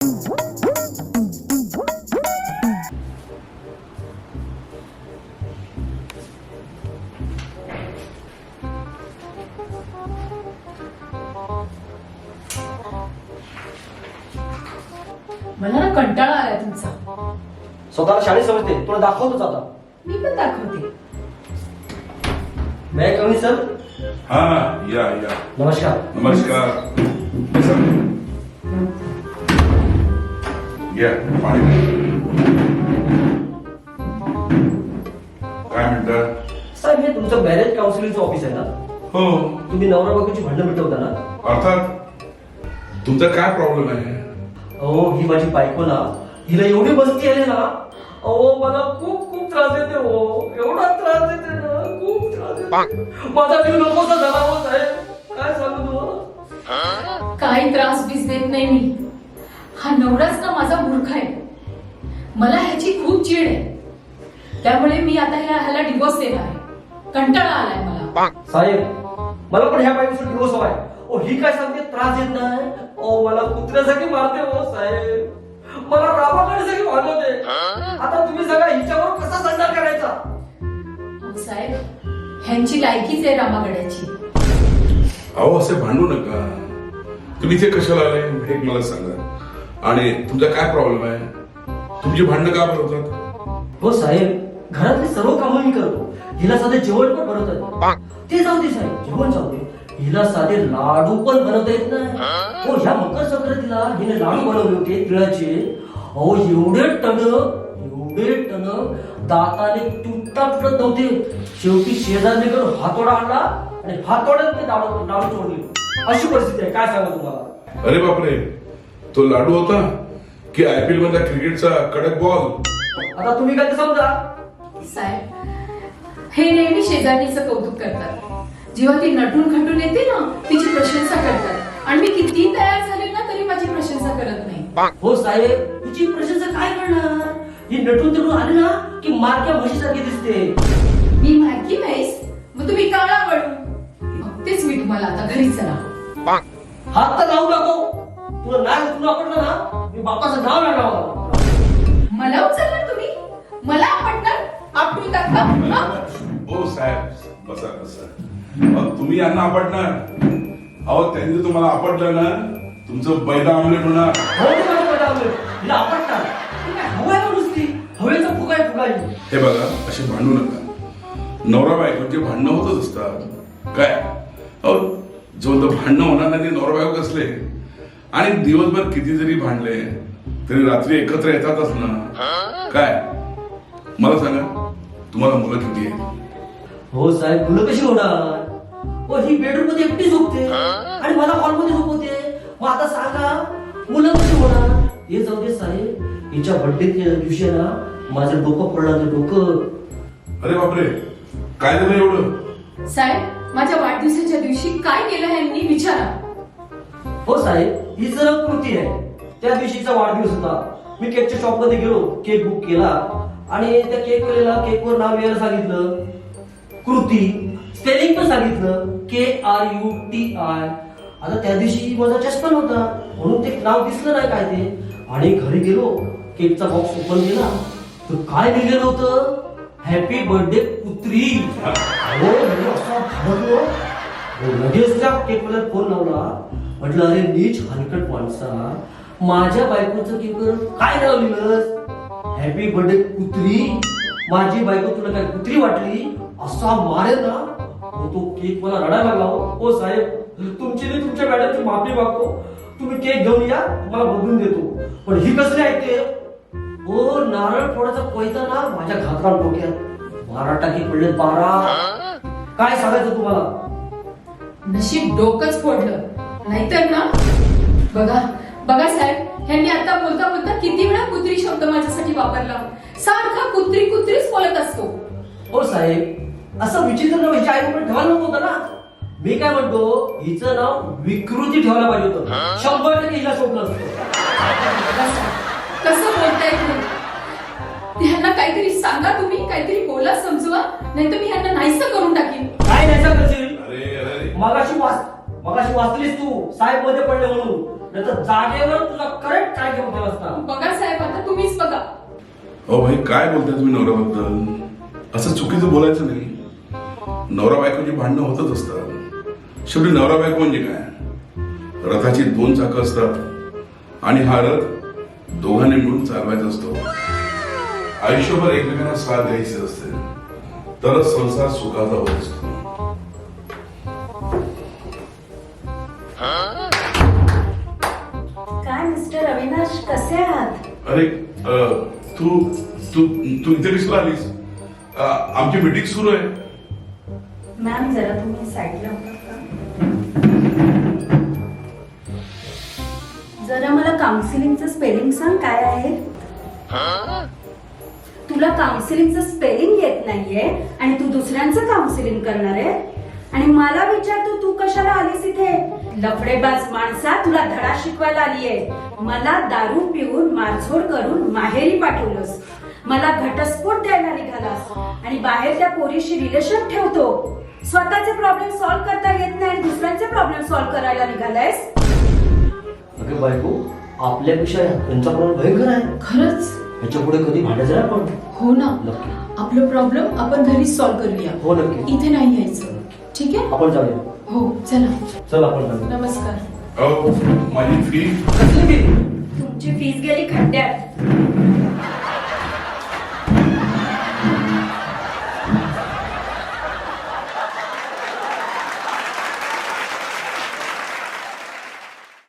मला ना कंटाळा आलाय तुमचा. स्वतःला शाळेत समजते, तुला दाखवतोच आता. मी पण दाखवते. मैं कमी सर. हाँ या नमस्कार. नमस्कार. या पाणी. काय म्हणता? साहेब, हे तुमचं मॅरेज काउन्सिलिंगचं ऑफिस आहे ना? हो तुम्ही नवरा बायकोची भांडणं मिटवता ना? अर्थात. तुमचा काय प्रॉब्लेम आहे? अहो, ही माझी बायको ना, हिला एवढी मस्ती आली ना, अहो मला खूप खूप त्रास देते. हो, एवढा त्रास देते ना, खूप त्रास देते. माझा जीव नकोसा झाला हो साहेब, काय सांगू तुम्हाला. काही त्रास बीस देत नाही मी. हा नवराच ना माझा मूर्ख आहे. मला ह्याची खूप चीड आहे. त्यामुळे मी आता ह्याला डिवोर्स देणार आहे. कंटाळा आलाय मला. साहेब, मला पण ह्या बायकोचा डिवोर्स हवाय. ओ, ही काय सांगते त्रास देत नाही. ओ, मला कुत्र्यासाठी मारते हो साहेब. मला राबाकडे भांडवते. आता तुम्ही सांगा, हिच्यावर कसा संसार करायचा. साहेब, ह्यांची लायकीच आहे रामागड्याची. अहो, असे भांडू नका. तुम्ही इथे कशाला आले हे मला सांगा. आणि तुमचा काय प्रॉब्लेम आहे? तुमची भांडणं का बनवतात? हो साहेब, घरातली सर्व कामं मी करतो. हिला साधे जेवण पण बनवता येत. ते जाऊ दे साहेब, जेवण जाऊ दे. हिला साधे लाडू पण बनवता येत नाही. हो, ह्या मकर संक्रांतीला हिने लाडू बनवले होते तिळाचे. अहो, एवढे टण दाताने तुटता तुटत नव्हते. शेवटी शेजारीकडून हातोडा आणला आणि हातोड्यात ते लाडू तोडले. अशी परिस्थिती आहे, काय सांगा तुम्हाला. अरे बापरे, तो लाडू होता की IPL मधला क्रिकेटचा कडक बॉल? आता तुम्ही काय ते समजा. साहेब, हे नेहमी शेजारणीचं कौतुक करतात. जेव्हा ती नटून खटून येते ना, तिची प्रशंसा करतात. आणि मी किती तयार झाले ना तरी माझी प्रशंसा करत नाही. हो साहेब, तिची प्रशंसा काय करणार. ही नटून तटून आली ना की मारक्या म्हशीसारखी दिसते. मी माहिती नाहीस, मग तुम्ही काळा वळू. तेच मी तुम्हाला आता घरी चला. हात तर लावू नको. तुला नाही तुला पडलं ना, मी बापाचं नाव नाही लावणार. मला उचलणार तुम्ही? मला आपटणार? आपटून दाखवा. हो साहेब, बसा बसा. तुम्ही यांना आपटणार? अहो, त्यांनी तुम्हाला आपटलं ना, तुमचं बैदा आमलेट होणार. हो, ते माझं पटलं आवडेल. हिला आपटणार. ती काय हवा आहे का नुसती? हवेचा फुगा आहे, फुगारी. हे बघा, असे भांडू नका. नवरा बायकोचे भांडणं होतच असतात. काय अहो, जो भांडणं होणार नाही ते नवरा बायको कसले. आणि दिवसभर किती जरी भांडले तरी रात्री एकत्र येतातच ना. काय मला सांगा, तुम्हाला मुलं किती आहेत? हो साहेब, मुलं कशी होणार. हो, ही बेडरूम मध्ये एकटी झोपते आणि मला हॉल मध्ये झोपवते. मग आता सांगा, मुलं कशी होणार. हे जाऊ दे साहेब, हिच्या बर्थडे दिवशी ना माझं डोकं पडलं. डोकं. अरे बापरे, काय झालं एवढं? साहेब, माझ्या वाढदिवसाच्या दिवशी काय केलं यांनी विचारा. हो साहेब, ही जर कृती आहे. त्या दिवशीचा वाढदिवस होता. मी केकच्या शॉप मध्ये गेलो, केक बुक केला आणि त्या केकवर नाव लिहायला सांगितलं, कृती. स्पेलिंग पण सांगितलं, KRUTI. आता त्या दिवशी माझा चष्मा नव्हता म्हणून ते नाव दिसलं नाही काय ते. आणि घरी गेलो, केकचा बॉक्स ओपन केला तर काय लिहिलेलं होतं, हॅपी बर्थडे कुत्री. हो, म्हणजे असा भडकलो. लगेच त्या केक मला फोन लावला. म्हटलं, अरे नीच हलकट माणसा, माझ्या बायकोचं केकवर काय नाव लिहिलंस, हॅपी बर्थडे कुत्री. माझी बायको तुला काय कुत्री वाटली. असा मारेल ना. तो केक मला रडायला लागला. हो साहेब, तुमची नाही तुमच्या मॅडमची माफी मागतो. तुम्ही केक घेऊन या, मला बदलून देतो. पण ही कसली ऐकते. हो, नारळ फोडाचा कोयता ना माझ्या घातला डोक्यात. 12 टाके पडले, 12. काय सांगायचं तुम्हाला. नशीब डोकंच फोडलं, नाहीतर ना. बघा बघा साहेब, ह्यांनी आता बोलता बोलता किती वेळा कुत्री शब्द माझ्यासाठी वापरला. सारखा कुत्री कुत्रीच बोलत असतो. हो साहेब, असं विचित्र नाव हिच्या आईने पण ठेवायला नको होतं ना. मी काय म्हणतो, हिचं नाव विकृती ठेवायला पाहिजे होतं. 100% हिला शोधलं असतं. कसं बोलताय तुम्ही? ह्यांना काहीतरी सांगा, तुम्ही काहीतरी बोला, समजवा, नाहीतर मी ह्यांना नाहीसं करून टाकीन. काय नाही करशील. अरे मगाशी वाचलीस तू साहेब मध्ये पडले म्हणून. नाहीतर जागेवर तुला करेक्ट काय घेऊन अहो भाई काय बोलताय तुम्ही नवऱ्याबद्दल? असं चुकीचं बोलायचं नाही. नवरा बायकोची भांडणं होतच असतात. शेवटी नवरा बायको म्हणजे काय? रथाची 2 चाकं असतात आणि हा रथ दोघांनी मिळून चालवायचा असतो. आयुष्यभर एकमेकांना साथ द्यायची असते, तरच संसार सुखाचा होत असतो. काय मिस्टर अविनाश, कसे आहात? अरे तू तू तू इथे कशाला आलीस? आमची मीटिंग सुरू आहे. मॅम जरा तुम्ही साईडला होतात का? जरा मला काउन्सिलिंगचं स्पेलिंग सांग, काय आहे? तुला काउन्सिलिंगचं स्पेलिंग येत नाहीये आणि तू दुसऱ्यांचं काउन्सिलिंग करणार आहे आणि मला विचारतो तू कशाला आलीस इथे? लफडेबाज माणसा, तुला धडा शिकवायला आलीये. मला दारू पिऊन मारझोड करून माहेरी पाठवलंस, मला घटस्फोट द्यायला निघालास आणि बाहेर त्या पोरीशी रिलेशन ठेवतो. स्वतःचे प्रॉब्लेम सॉल्व्ह करता येत नाही आणि दुसऱ्यांचे प्रॉब्लेम सॉल्व्ह करायला निघालायस. अगं बायको, आपल्यापेक्षा त्यांचा प्रॉब्लेम भयंकर आहे. खरंच? ह्याच्या पुढे कधी भांडायचं नाही आपण. हो ना. नक्की. आपलं प्रॉब्लेम आपण घरीच सॉल्व्ह करूया. हो नक्की. इथे नाही यायचं. ठीक आहे? आपण जाऊया. हो चला. चल आपण जाऊया. नमस्कार. अहो माझी फी कसली फी? तुमची फीस गेली खड्ड्यात.